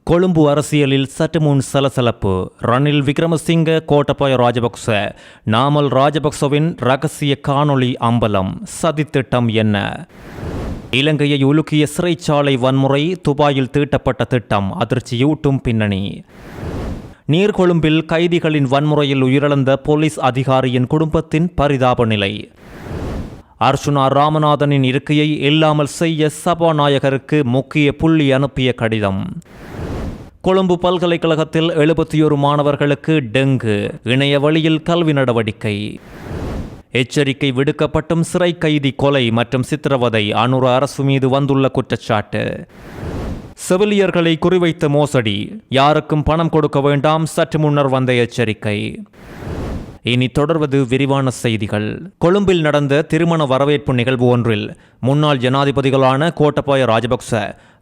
கொழும்பு அரசியலில் சற்று முன் சலசலப்பு. ரணில் விக்ரமசிங்க, கோட்டபாய ராஜபக்ச, நாமல் ராஜபக்சவின் ரகசிய காணொளி அம்பலம். சதித்திட்டம் என்ன? இலங்கையை உலுக்கிய சிறைச்சாலை வன்முறை, துபாயில் தீட்டப்பட்ட திட்டம் அதிர்ச்சியூட்டும் பின்னணி. நீர்கொழும்பில் கைதிகளின் வன்முறையில் உயிரிழந்த போலீஸ் அதிகாரியின் குடும்பத்தின் பரிதாப நிலை. அர்ச்சுனா ராமநாதனின் இருக்கையை இல்லாமல் செய்ய சபாநாயகருக்கு முக்கிய புள்ளி அனுப்பிய கடிதம். கொழும்பு பல்கலைக்கழகத்தில் 71 மாணவர்களுக்கு டெங்கு, இணைய வழியில் கல்வி நடவடிக்கை. எச்சரிக்கை விடுக்கப்பட்டும் சிறை கைதி கொலை மற்றும் சித்திரவதை, அனுர அரசு மீது வந்துள்ள குற்றச்சாட்டு. செவிலியர்களை குறிவைத்த மோசடி, யாருக்கும் பணம் கொடுக்க வேண்டாம், சற்று முன்னர் வந்த எச்சரிக்கை. இனி தொடர்வது விரிவான செய்திகள். கொழும்பில் நடந்த திருமண வரவேற்பு நிகழ்வு ஒன்றில் முன்னாள் ஜனாதிபதிகளான கோட்டபாய ராஜபக்ச,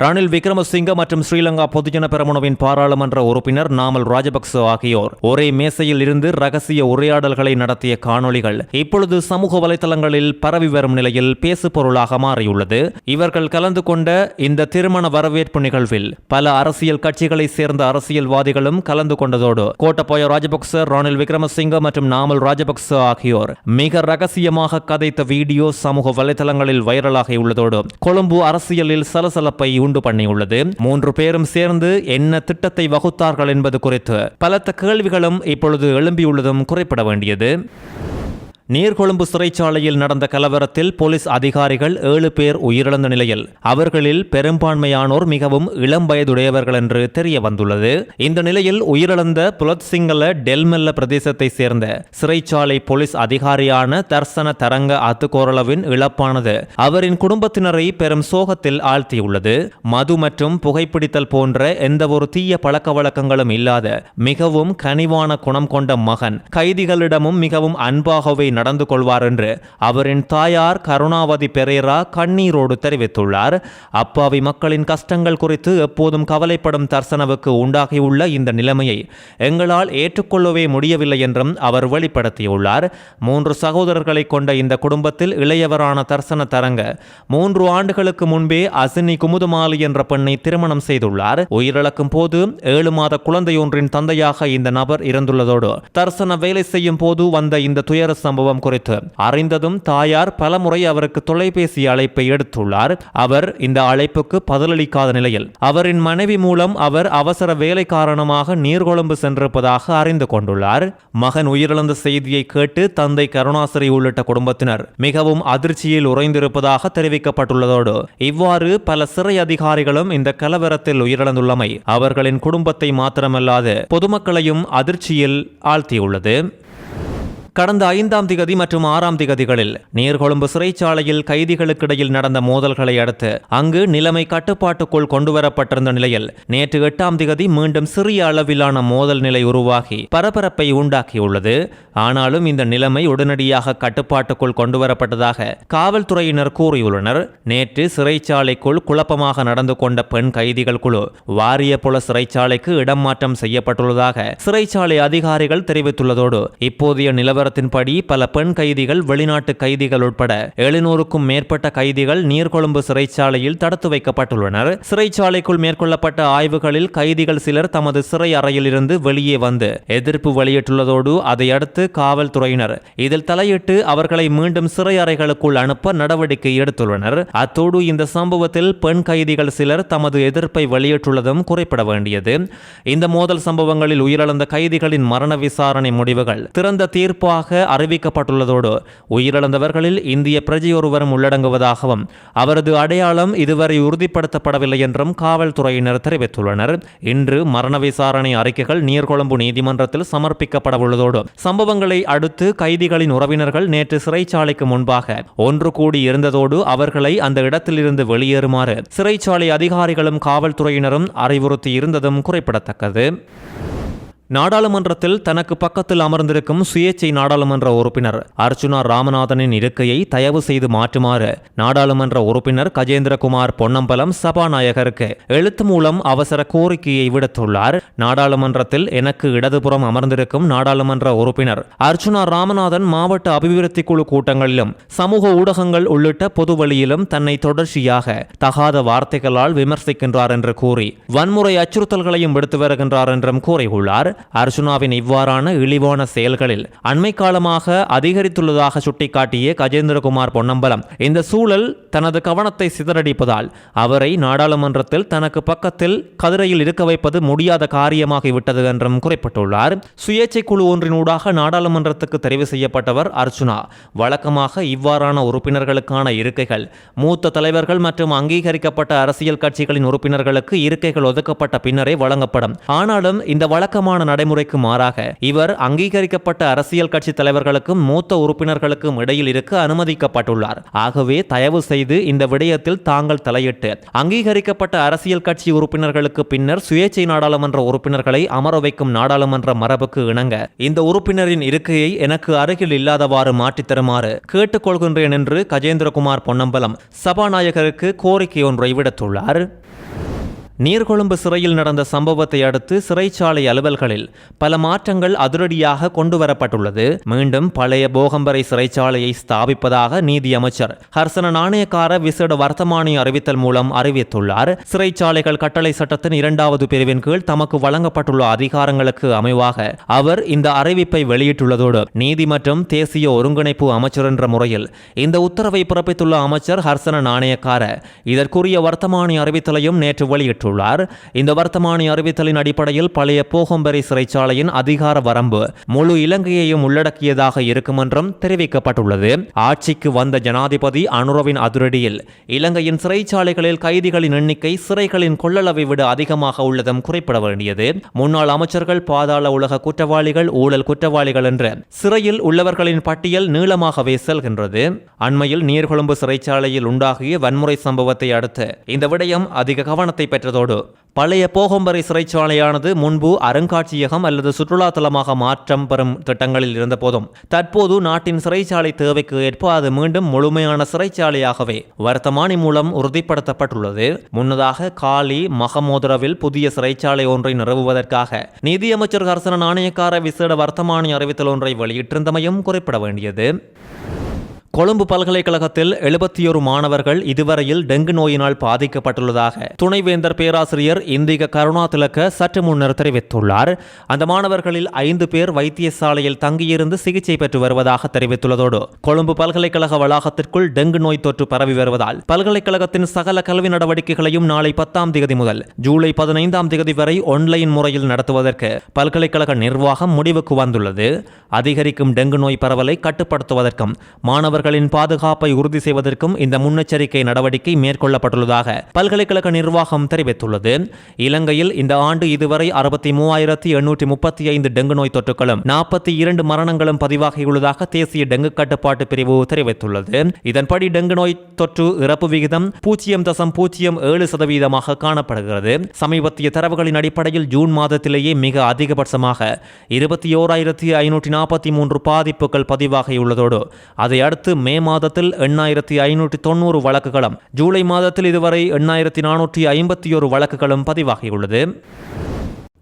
ரணில் விக்ரமசிங்க மற்றும் ஸ்ரீலங்கா பொதுஜன பெரமுனவின் பாராளுமன்ற உறுப்பினர் நாமல் ராஜபக்ச ஆகியோர் ஒரே மேசையில் இருந்து ரகசிய உரையாடல்களை நடத்திய காணொளிகள் இப்பொழுது சமூக வலைதளங்களில் பரவி வரும் நிலையில் பேசுபொருளாக மாறியுள்ளது. இவர்கள் கலந்து கொண்ட இந்த திருமண வரவேற்பு நிகழ்வில் பல அரசியல் கட்சிகளை சேர்ந்த அரசியல்வாதிகளும் கலந்து கொண்டதோடு கோட்டபாய ராஜபக்ச, ரணில் விக்ரமசிங்க மற்றும் நாமல் ராஜபக்ச ஆகியோர் மிக ரகசியமாக கதைத்த வீடியோ சமூக வலைதளங்களில் வைரலாகியுள்ளதோடு கொழும்பு அரசியலில் சலசலப்பை உண்டு பண்ணியுள்ளது. 3 பேரும் சேர்ந்து என்ன திட்டத்தை வகுத்தார்கள் என்பது குறித்து பலத்த கேள்விகளும் இப்பொழுது எழும்பியுள்ளதும் குறிப்பிட வேண்டியது. நீர்கொழும்பு சிறைச்சாலையில் நடந்த கலவரத்தில் போலீஸ் அதிகாரிகள் 7 பேர் உயிரிழந்த நிலையில் அவர்களில் பெரும்பான்மையானோர் மிகவும் இளம் வயதுடையவர்கள் என்று தெரிய வந்துள்ளது. இந்த நிலையில் உயிரிழந்த புலத்சிங்கல டெல்மெல்ல பிரதேசத்தை சேர்ந்த சிறைச்சாலை போலீஸ் அதிகாரியான தர்சன தரங்க அத்துக்கோரளவின் இழப்பானது அவரின் குடும்பத்தினரை பெரும் சோகத்தில் ஆழ்த்தியுள்ளது. மது மற்றும் புகைப்பிடித்தல் போன்ற எந்த ஒரு தீய பழக்க வழக்கங்களும் இல்லாத மிகவும் கனிவான குணம் கொண்ட மகன் கைதிகளிடமும் மிகவும் அன்பாகவே நடந்து கொள்வார் என்று அவரின் தாயார் கருணாவதி பெரேரா கண்ணீரோடு தெரிவித்துள்ளார். அப்பாவி மக்களின் கஷ்டங்கள் குறித்து எப்போதும் கவலைப்படும் தர்சனவுக்கு உண்டாகியுள்ள இந்த நிலைமையை எங்களால் ஏற்றுக்கொள்ளவே முடியவில்லை என்றும் அவர் வெளிப்படுத்தியுள்ளார். 3 சகோதரர்களை கொண்ட இந்த குடும்பத்தில் இளையவரான தர்சன தரங்க 3 ஆண்டுகளுக்கு முன்பே அசினி குமுதமாலி என்ற பெண்ணை திருமணம் செய்துள்ளார். உயிரிழக்கும் போது 7 மாத குழந்தையொன்றின் தந்தையாக இந்த நபர் இருந்துள்ளதோடு தர்சன வேலை செய்யும் போது வந்த இந்த துயர சம்பவம் குறித்து அறிந்ததும் தாயார் பலமுறை அவருக்கு தொலைபேசி அழைப்பை எடுத்துள்ளார். அவர் இந்த அழைப்புக்கு பதிலளிக்காத நிலையில் அவரின் மனைவி மூலம் அவர் அவசர வேலை காரணமாக நீர்கொழும்பு சென்றிருப்பதாக அறிந்து கொண்டுள்ளார். மகன் உயிரிழந்த செய்தியை கேட்டு தந்தை கருணாசிரி உள்ளிட்ட குடும்பத்தினர் மிகவும் அதிர்ச்சியில் உறைந்திருப்பதாக தெரிவிக்கப்பட்டுள்ளதோடு இவ்வாறு பல சிறை அதிகாரிகளும் இந்த கலவரத்தில் உயிரிழந்துள்ளமை அவர்களின் குடும்பத்தை மாத்திரமல்லாது பொதுமக்களையும் அதிர்ச்சியில் ஆழ்த்தியுள்ளது. கடந்த 5ஆம் திகதி மற்றும் 6ஆம் திகதிகளில் நீர்கொழும்பு சிறைச்சாலையில் கைதிகளுக்கிடையில் நடந்த மோதல்களை அடுத்து அங்கு நிலைமை கட்டுப்பாட்டுக்குள் கொண்டுவரப்பட்டிருந்த நிலையில் நேற்று 8ஆம் திகதி மீண்டும் சிறிய அளவிலான மோதல் நிலை உருவாகி பரபரப்பை உண்டாக்கியுள்ளது. ஆனாலும் இந்த நிலைமை உடனடியாக கட்டுப்பாட்டுக்குள் கொண்டுவரப்பட்டதாக காவல்துறையினர் கூறியுள்ளனர். நேற்று சிறைச்சாலைக்குள் குழப்பமாக நடந்து கொண்ட பெண் கைதிகள் குழு வாரியபுல சிறைச்சாலைக்கு இடம் மாற்றம் செய்யப்பட்டுள்ளதாக சிறைச்சாலை அதிகாரிகள் தெரிவித்துள்ளதோடு இப்போதைய நிலவரத்தின்படி பல பெண் கைதிகள், வெளிநாட்டு கைதிகள் உட்பட 700க்கும் மேற்பட்ட கைதிகள் நீர்கொழும்பு சிறைச்சாலையில் தடுத்து வைக்கப்பட்டுள்ளனர். சிறைச்சாலைக்குள் மேற்கொள்ளப்பட்ட ஆய்வுகளில் கைதிகள் சிலர் தமது சிறை அறையில் இருந்து வெளியே வந்து எதிர்ப்பு வெளியிட்டுள்ளதோடு அதையடுத்து காவல்துறையினர் இதில் தலையிட்டு அவர்களை மீண்டும் சிறை அறைகளுக்குள் அனுப்ப நடவடிக்கை எடுத்துள்ளனர். அத்தோடு இந்த சம்பவத்தில் பெண் கைதிகள் சிலர் தமது எதிர்ப்பை வெளியிட்டுள்ளதும் குறிப்பிட வேண்டியது. இந்த மோதல் சம்பவங்களில் உயிரிழந்த கைதிகளின் மரண விசாரணை முடிவுகள் திறந்த தீர்ப்பாக அறிவிக்கப்பட்டுள்ளதோடு உயிரிழந்தவர்களில் இந்திய பிரஜையொருவரும் உள்ளடங்குவதாகவும் அவரது அடையாளம் இதுவரை உறுதிப்படுத்தப்படவில்லை என்றும் காவல்துறையினர் தெரிவித்துள்ளனர். இன்று மரண விசாரணை அறிக்கைகள் நீர்கொழும்பு நீதிமன்றத்தில் சமர்ப்பிக்கப்பட உள்ளதோடு சம்பவங்களை அடுத்து கைதிகளின் உறவினர்கள் நேற்று சிறைச்சாலைக்கு முன்பாக ஒன்று கூடி இருந்ததோடு அவர்களை அந்த இடத்திலிருந்து வெளியேறுமாறு சிறைச்சாலை அதிகாரிகளும் காவல்துறையினரும் அறிவுறுத்தி இருந்ததும் குறிப்பிடத்தக்கது. நாடாளுமன்றத்தில் தனக்கு பக்கத்தில் அமர்ந்திருக்கும் சுயேச்சை நாடாளுமன்ற உறுப்பினர் அர்ச்சுனா ராமநாதனின் இருக்கையை தயவு செய்து மாற்றுமாறு நாடாளுமன்ற உறுப்பினர் கஜேந்திரகுமார் பொன்னம்பலம் சபாநாயகருக்கு எழுத்து மூலம் அவசர கோரிக்கையை விடுத்துள்ளார். நாடாளுமன்றத்தில் எனக்கு இடதுபுறம் அமர்ந்திருக்கும் நாடாளுமன்ற உறுப்பினர் அர்ச்சுனா ராமநாதன் மாவட்ட அபிவிருத்தி குழு கூட்டங்களிலும் சமூக ஊடகங்கள் உள்ளிட்ட பொதுவெளியிலும் தன்னை தொடர்ச்சியாக தகாத வார்த்தைகளால் விமர்சிக்கின்றார் என்று கூறி வன்முறை அச்சுறுத்தல்களையும் விடுத்து வருகின்றார் என்றும் கூறியுள்ளார். அர்ச்சுனாவின் இவ்வாறான இழிவான செயல்களில் அண்மை காலமாக அதிகரித்துள்ளதாக சுட்டிக்காட்டிய கஜேந்திரகுமார் பொன்னம்பலம் இந்த சூழல் தனது கவனத்தை சிதறடிப்பதால் அவரை நாடாளுமன்றத்தில் தனக்கு பக்கத்தில் கதிரையில் இருக்க வைப்பது முடியாத காரியமாகிவிட்டது என்றும் குறிப்பிட்டுள்ளார். சுயேட்சை குழு ஒன்றினூடாக நாடாளுமன்றத்துக்கு தெரிவு செய்யப்பட்டவர் அர்ச்சுனா. வழக்கமாக இவ்வாறான உறுப்பினர்களுக்கான இருக்கைகள் மூத்த தலைவர்கள் மற்றும் அங்கீகரிக்கப்பட்ட அரசியல் கட்சிகளின் உறுப்பினர்களுக்கு இருக்கைகள் ஒதுக்கப்பட்ட பின்னரே வழங்கப்படும். ஆனாலும் இந்த வழக்கமான நடைமுறைக்கு மாறாக இவர் அங்கீகரிக்கப்பட்ட அரசியல் கட்சி தலைவர்களுக்கும் மூத்த உறுப்பினர்களுக்கும் இடையில் இருக்க அனுமதிக்கப்பட்டுள்ளார். ஆகவே தயவு செய்து இந்த விடயத்தில் தாங்கள் தலையிட்டு அங்கீகரிக்கப்பட்ட அரசியல் கட்சி உறுப்பினர்களுக்கு பின்னர் சுயேட்சை நாடாளுமன்ற உறுப்பினர்களை அமர வைக்கும் நாடாளுமன்ற மரபுக்கு இணங்க இந்த உறுப்பினரின் இருக்கையை எனக்கு அருகில் இல்லாதவாறு மாற்றித் தருமாறு கேட்டுக்கொள்கின்றேன் என்று கஜேந்திரகுமார் பொன்னம்பலம் சபாநாயகருக்கு கோரிக்கை ஒன்றை விடுத்துள்ளார். நீர்கொழும்பு சிறையில் நடந்த சம்பவத்தை அடுத்து சிறைச்சாலை அலுவல்களில் பல மாற்றங்கள் அதிரடியாக கொண்டுவரப்பட்டுள்ளது. மீண்டும் பழைய போகம்பரை சிறைச்சாலையை ஸ்தாபிப்பதாக நீதி அமைச்சர் ஹர்சன நாணயக்கார விசேட வர்த்தமானி அறிவித்தல் மூலம் அறிவித்துள்ளார். சிறைச்சாலைகள் கட்டளை சட்டத்தின் 2வது பிரிவின் கீழ் தமக்கு வழங்கப்பட்டுள்ள அதிகாரங்களுக்கு அமைவாக அவர் இந்த அறிவிப்பை வெளியிட்டுள்ளதோடு நீதி மற்றும் தேசிய ஒருங்கிணைப்பு அமைச்சர் என்ற முறையில் இந்த உத்தரவை பிறப்பித்துள்ள அமைச்சர் ஹர்சன நாணயக்கார இதற்குரிய வர்த்தமானி அறிவித்தலையும் நேற்று வெளியிட்டுள்ளார். இந்த வர்த்தமானி அறிவித்தலின் அடிப்படையில் பழைய போகம்பரை சிறைச்சாலையின் அதிகார வரம்பு முழு இலங்கையையும் உள்ளடக்கியதாக இருக்கும் என்றும் தெரிவிக்கப்பட்டுள்ளது. ஆட்சிக்கு வந்த ஜனாதிபதி அனுரவின் அதிரடியில் இலங்கையின் சிறைச்சாலைகளில் கைதிகளின் எண்ணிக்கை சிறைகளின் கொள்ளளவை விட அதிகமாக உள்ளதும் குறிப்பிட வேண்டியது. முன்னாள் அமைச்சர்கள், பாதாள உலக குற்றவாளிகள், ஊழல் குற்றவாளிகள் என்ற சிறையில் உள்ளவர்களின் பட்டியல் நீளமாகவே செல்கின்றது. அண்மையில் நீர்கொழும்பு சிறைச்சாலையில் உண்டாகிய வன்முறை சம்பவத்தை அடுத்து இந்த விடயம் அதிக கவனத்தை பெற்றதோடு பழைய போகம்பரை சிறைச்சாலையானது முன்பு அருங்காட்சியகம் அல்லது சுற்றுலா தலமாக மாற்றம் பெறும் திட்டங்களில் இருந்த போதும் தற்போது நாட்டின் சிறைச்சாலை தேவைக்கு ஏற்ப அது மீண்டும் முழுமையான சிறைச்சாலையாகவே வர்த்தமானி மூலம் உறுதிப்படுத்தப்பட்டுள்ளது. முன்னதாக காலி மகமோதரவில் புதிய சிறைச்சாலை ஒன்றை நிறுவுவதற்காக நீதியமைச்சர் ஹர்சன நாணயக்கார விசேட வர்த்தமானி அறிவித்தல் ஒன்றை வெளியிட்டிருந்தமையும் குறிப்பிட வேண்டியது. கொழும்பு பல்கலைக்கழகத்தில் 71 மாணவர்கள் இதுவரையில் டெங்கு நோயினால் பாதிக்கப்பட்டுள்ளதாக துணைவேந்தர் பேராசிரியர் இந்திக கருணாதிலக்க சற்று முன்னர் தெரிவித்துள்ளார். அந்த மாணவர்களில் 5 பேர் வைத்தியசாலையில் தங்கியிருந்து சிகிச்சை பெற்று வருவதாக தெரிவித்துள்ளதோடு கொழும்பு பல்கலைக்கழக வளாகத்திற்குள் டெங்கு நோய் தொற்று பரவி வருவதால் பல்கலைக்கழகத்தின் சகல கல்வி நடவடிக்கைகளையும் நாளை 10ஆம் தேதி முதல் ஜூலை 15ஆம் தேதி வரை ஆன்லைன் முறையில் நடத்துவதற்கு பல்கலைக்கழக நிர்வாகம் முடிவுக்கு வந்துள்ளது. அதிகரிக்கும் டெங்கு நோய் பரவலை கட்டுப்படுத்துவதற்கும் மாணவர்களின் பாதுகாப்பை உறுதி செய்வதற்கும் இந்த முன்னெச்சரிக்கை நடவடிக்கை மேற்கொள்ளப்பட்டுள்ளதாக பல்கலைக்கழக நிர்வாகம் தெரிவித்துள்ளது. இலங்கையில் இந்த ஆண்டு இதுவரை 63,835 டெங்கு நோய் தொற்றுகளும் 42 மரணங்களும் பதிவாகியுள்ளதாக தேசிய டெங்கு கட்டுப்பாட்டு பிரிவு தெரிவித்துள்ளது. இதன்படி டெங்கு நோய் தொற்று இறப்பு விகிதம் 0.07% காணப்படுகிறது. சமீபத்திய தரவுகளின் அடிப்படையில் ஜூன் மாதத்திலேயே மிக அதிகபட்சமாக 21,543 பாதிப்புகள் பதிவாகியுள்ளதோடு அதை அடுத்து மே மாதத்தில் 8,590 வழக்குகளும் ஜூலை மாதத்தில் இதுவரை 8,451 வழக்குகளும் பதிவாகியுள்ளது.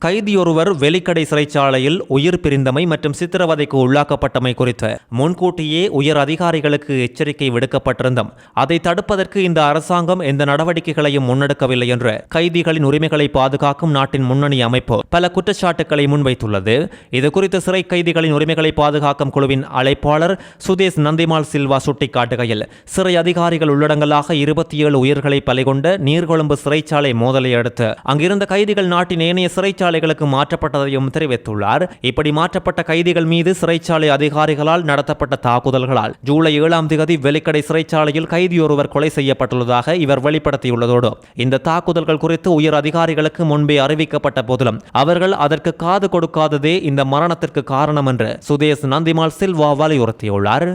கைதியொருவர் வெலிக்கடை சிறைச்சாலையில் உயிர் பிரிந்தமை மற்றும் சித்திரவதைக்கு உள்ளாக்கப்பட்டமை குறித்து முன்கூட்டியே உயர் அதிகாரிகளுக்கு எச்சரிக்கை விடுக்கப்பட்டிருந்தும் அதை தடுப்பதற்கு இந்த அரசாங்கம் எந்த நடவடிக்கைகளையும் முன்னெடுக்கவில்லை என்று கைதிகளின் உரிமைகளை பாதுகாக்கும் நாட்டின் முன்னணி அமைப்பு பல குற்றச்சாட்டுக்களை முன்வைத்துள்ளது. இதுகுறித்து சிறை கைதிகளின் உரிமைகளை பாதுகாக்கும் குழுவின் அழைப்பாளர் சுதேஷ் நந்திமால் சில்வா சுட்டிக்காட்டுகையில் சிறை அதிகாரிகள் உள்ளடங்கலாக 27 உயிர்களை பலிகொண்ட நீர்கொழும்பு சிறைச்சாலை மோதலை அடுத்து அங்கிருந்த கைதிகள் நாட்டின் ஏனைய சிறைச்சாலை சிறைச்சாலைகளுக்கு மாற்றப்பட்டதையும் தெரிவித்துள்ளார். இப்படி மாற்றப்பட்ட கைதிகள் மீது சிறைச்சாலை அதிகாரிகளால் நடத்தப்பட்ட தாக்குதல்களால் ஜூலை 7ஆம் தேதி வெலிக்கடை சிறைச்சாலையில் கைதியொருவர் கொலை செய்யப்பட்டுள்ளதாக இவர் வெளிப்படுத்தியுள்ளதோடு இந்த தாக்குதல்கள் குறித்து உயர் அதிகாரிகளுக்கு முன்பே அறிவிக்கப்பட்ட போதிலும் அவர்கள் அதற்கு காது கொடுக்காததே இந்த மரணத்திற்கு காரணம் என்று சுதேஷ் நந்திமால் சில்வா வலியுறுத்தியுள்ளார்.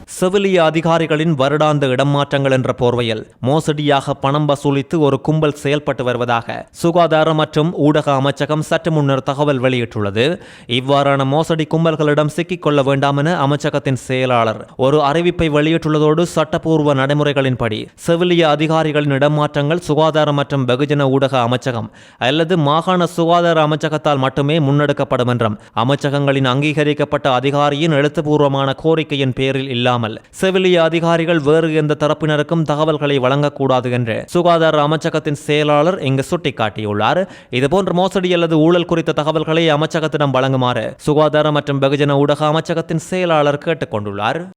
செவிலிய அதிகாரிகளின் வருடாந்த இடமாற்றங்கள் என்ற போர்வையில் மோசடியாக பணம் வசூலித்து ஒரு கும்பல் செயல்பட்டு வருவதாக சுகாதார மற்றும் ஊடக அமைச்சகம் சற்று முன்னர் தகவல் வெளியிட்டுள்ளது. இவ்வாறான மோசடி கும்பல்களிடம் சிக்கிக் கொள்ள வேண்டாம் என அமைச்சகத்தின் செயலாளர் ஒரு அறிவிப்பை வெளியிட்டுள்ளதோடு சட்டப்பூர்வ நடைமுறைகளின்படி செவிலிய அதிகாரிகளின் இடமாற்றங்கள் சுகாதார மற்றும் வெகுஜன ஊடக அமைச்சகம் அல்லது மாகாண சுகாதார அமைச்சகத்தால் மட்டுமே முன்னெடுக்கப்படும் என்றும் அமைச்சகங்களின் அங்கீகரிக்கப்பட்ட அதிகாரியின் எழுத்துப்பூர்வமான கோரிக்கையின் பேரில் இல்லாமல் செவிலிய அதிகாரிகள் வேறு எந்த தரப்பினருக்கும் தகவல்களை வழங்கக்கூடாது என்று சுகாதார அமைச்சகத்தின் செயலாளர் இங்கு சுட்டிக்காட்டியுள்ளார். இதுபோன்ற மோசடி அல்லது ஊழல் குறித்த தகவல்களை அமைச்சகத்திடம் வழங்குமாறு சுகாதார மற்றும் வெகுஜன ஊடக அமைச்சகத்தின் செயலாளர் கேட்டுக் கொண்டுள்ளார்.